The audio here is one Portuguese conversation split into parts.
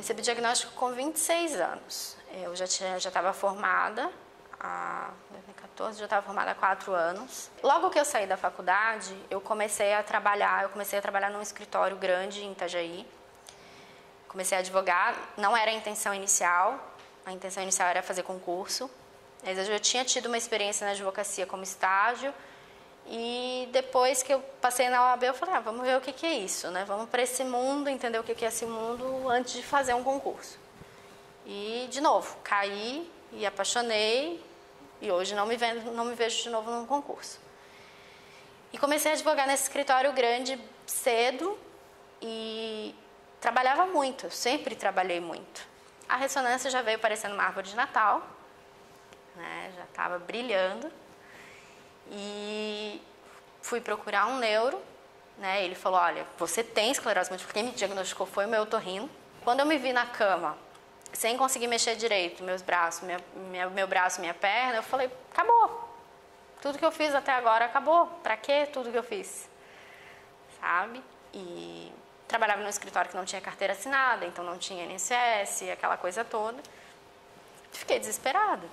recebi diagnóstico com 26 anos. Eu já estava formada, em 2014, já estava formada há 4 anos. Logo que eu saí da faculdade, eu comecei a trabalhar num escritório grande em Itajaí. Comecei a advogar, não era a intenção inicial era fazer concurso. Mas eu já tinha tido uma experiência na advocacia como estágio. E depois que eu passei na OAB, eu falei, vamos ver o que é isso, né? Vamos para esse mundo, entender o que é esse mundo antes de fazer um concurso. E, de novo, caí e apaixonei, e hoje não me vejo de novo num concurso. E comecei a advogar nesse escritório grande cedo e trabalhava muito, eu sempre trabalhei muito. A ressonância já veio parecendo uma árvore de Natal, né? Já estava brilhando. E fui procurar um neuro, né? Ele falou, olha, você tem esclerose múltipla, quem me diagnosticou foi o meu otorrino. Quando eu me vi na cama, sem conseguir mexer direito, meu braço, minha perna, eu falei, acabou. Tudo que eu fiz até agora acabou. Pra quê tudo que eu fiz? Sabe? E trabalhava num escritório que não tinha carteira assinada, então não tinha INSS, aquela coisa toda. Fiquei desesperada.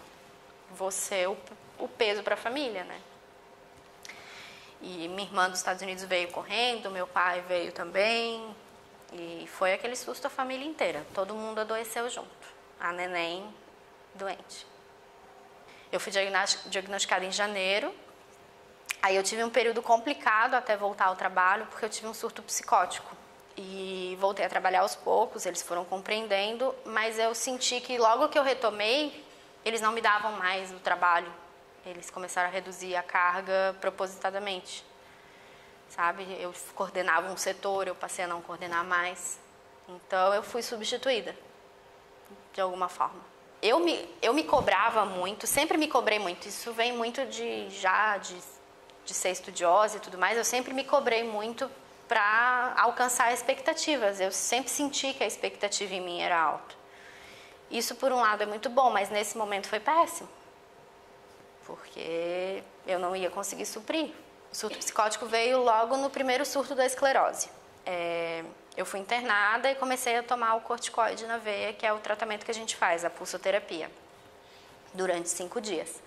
Vou ser o peso para a família, né? E minha irmã dos Estados Unidos veio correndo, meu pai veio também. E foi aquele susto a família inteira. Todo mundo adoeceu junto. A neném doente. Eu fui diagnosticada em janeiro. Aí eu tive um período complicado até voltar ao trabalho, porque eu tive um surto psicótico. E voltei a trabalhar aos poucos, eles foram compreendendo, mas eu senti que logo que eu retomei, eles não me davam mais o trabalho. Eles começaram a reduzir a carga propositadamente, sabe? Eu coordenava um setor, eu passei a não coordenar mais. Então, eu fui substituída, de alguma forma. Eu me cobrava muito, sempre me cobrei muito. Isso vem muito de ser estudiosa e tudo mais. Eu sempre me cobrei muito para alcançar expectativas. Eu sempre senti que a expectativa em mim era alta. Isso, por um lado, é muito bom, mas nesse momento foi péssimo. Porque eu não ia conseguir suprir. O surto psicótico veio logo no primeiro surto da esclerose. Eu fui internada e comecei a tomar o corticoide na veia, que é o tratamento que a gente faz, a pulsoterapia, durante 5 dias.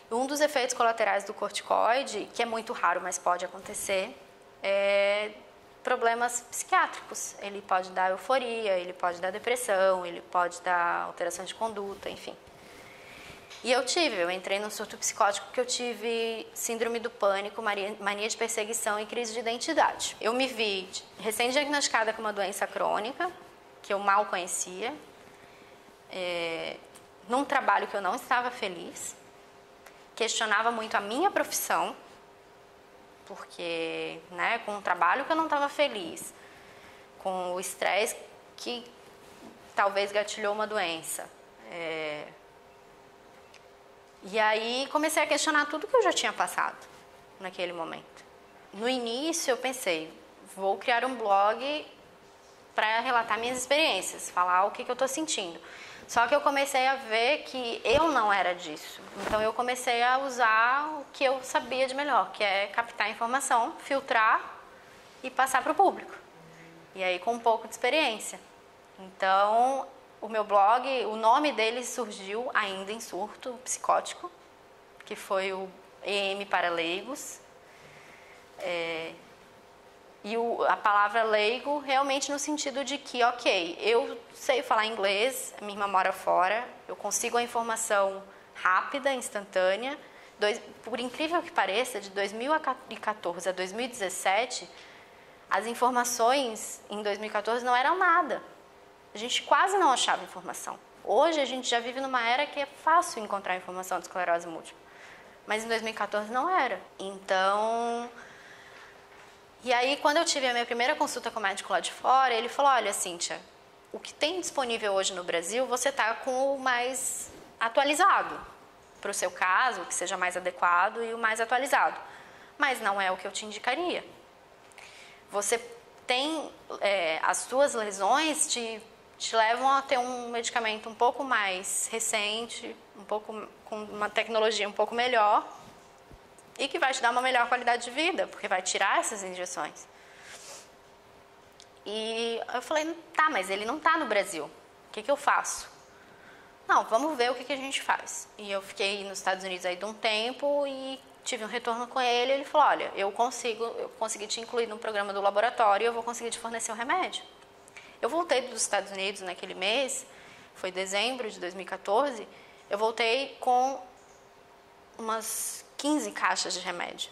Um dos efeitos colaterais do corticoide, que é muito raro, mas pode acontecer, é problemas psiquiátricos. Ele pode dar euforia, ele pode dar depressão, ele pode dar alteração de conduta, enfim. E eu entrei num surto psicótico porque eu tive síndrome do pânico, mania de perseguição e crise de identidade. Eu me vi recém-diagnosticada com uma doença crônica, que eu mal conhecia, num trabalho que eu não estava feliz, questionava muito a minha profissão, porque, né, com um trabalho que eu não estava feliz, com o estresse que talvez gatilhou uma doença. E aí comecei a questionar tudo que eu já tinha passado naquele momento. No início eu pensei, vou criar um blog para relatar minhas experiências, falar o que eu estou sentindo. Só que eu comecei a ver que eu não era disso. Então eu comecei a usar o que eu sabia de melhor, que é captar informação, filtrar e passar para o público. E aí com um pouco de experiência. Então o meu blog, o nome dele surgiu ainda em surto psicótico, que foi o EM para leigos. E a palavra leigo realmente no sentido de que, ok, eu sei falar inglês, minha irmã mora fora, eu consigo a informação rápida, instantânea. Por incrível que pareça, de 2014 a 2017, as informações em 2014 não eram nada. A gente quase não achava informação. Hoje a gente já vive numa era que é fácil encontrar informação de esclerose múltipla. Mas em 2014 não era. Então... E aí, quando eu tive a minha primeira consulta com o médico lá de fora, ele falou, olha, Cíntia, o que tem disponível hoje no Brasil, você está com o mais atualizado para o seu caso, que seja mais adequado e o mais atualizado. Mas não é o que eu te indicaria. Você tem... as suas lesões te levam a ter um medicamento um pouco mais recente, com uma tecnologia um pouco melhor e que vai te dar uma melhor qualidade de vida, porque vai tirar essas injeções. E eu falei, tá, mas ele não tá no Brasil. O que eu faço? Não, vamos ver o que a gente faz. E eu fiquei nos Estados Unidos aí de um tempo e tive um retorno com ele. Ele falou, olha, eu consegui te incluir no programa do laboratório e eu vou conseguir te fornecer o remédio. Eu voltei dos Estados Unidos naquele mês, foi dezembro de 2014, eu voltei com umas 15 caixas de remédio,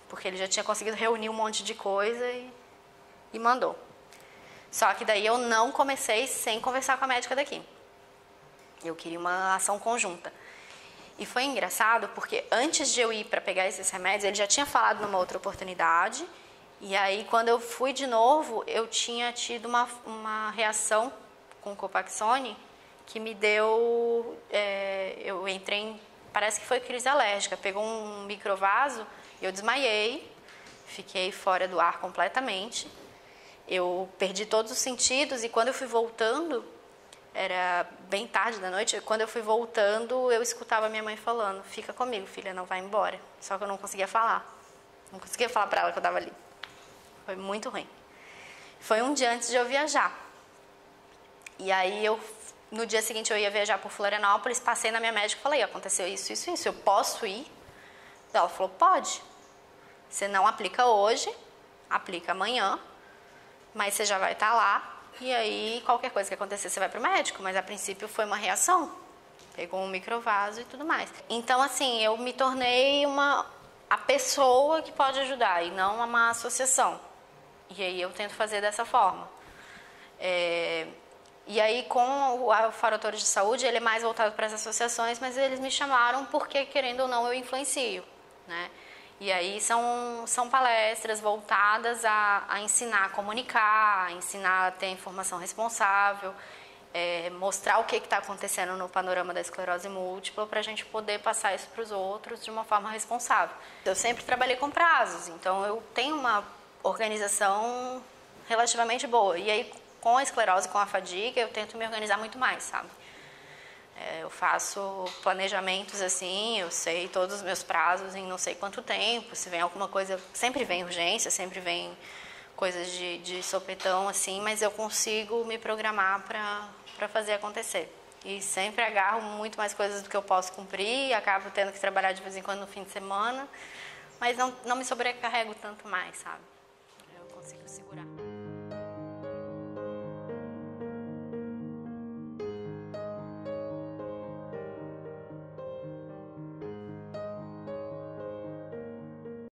porque ele já tinha conseguido reunir um monte de coisa e mandou. Só que daí eu não comecei sem conversar com a médica daqui. Eu queria uma ação conjunta. E foi engraçado porque antes de eu ir para pegar esses remédios, ele já tinha falado numa outra oportunidade. E aí, quando eu fui de novo, eu tinha tido uma reação com o Copaxone que me deu... eu entrei em... Parece que foi crise alérgica. Pegou um microvaso, eu desmaiei, fiquei fora do ar completamente. Eu perdi todos os sentidos e quando eu fui voltando, era bem tarde da noite, quando eu fui voltando, eu escutava minha mãe falando, fica comigo, filha, não vai embora. Só que eu não conseguia falar. Não conseguia falar para ela que eu estava ali. Foi muito ruim. Foi um dia antes de eu viajar. E aí, no dia seguinte, eu ia viajar por Florianópolis, passei na minha médica e falei, aconteceu isso, isso, isso, eu posso ir? Ela falou, pode. Você não aplica hoje, aplica amanhã, mas você já vai estar lá. E aí, qualquer coisa que acontecer, você vai pro médico. Mas, a princípio, foi uma reação. Pegou um microvaso e tudo mais. Então, assim, eu me tornei a pessoa que pode ajudar e não uma associação. E aí, eu tento fazer dessa forma. E aí, com o Fórum Autores de Saúde, ele é mais voltado para as associações, mas eles me chamaram porque, querendo ou não, eu influencio, né? E aí são palestras voltadas a ensinar a comunicar, a ensinar a ter informação responsável, mostrar o que está acontecendo no panorama da esclerose múltipla para a gente poder passar isso para os outros de uma forma responsável. Eu sempre trabalhei com prazos, então eu tenho uma organização relativamente boa. E aí, com a esclerose, com a fadiga, eu tento me organizar muito mais, sabe? Eu faço planejamentos assim, eu sei todos os meus prazos em não sei quanto tempo, se vem alguma coisa, sempre vem urgência, sempre vem coisas de sopetão assim, mas eu consigo me programar para fazer acontecer. E sempre agarro muito mais coisas do que eu posso cumprir, acabo tendo que trabalhar de vez em quando no fim de semana, mas não me sobrecarrego tanto mais, sabe? Eu consigo segurar.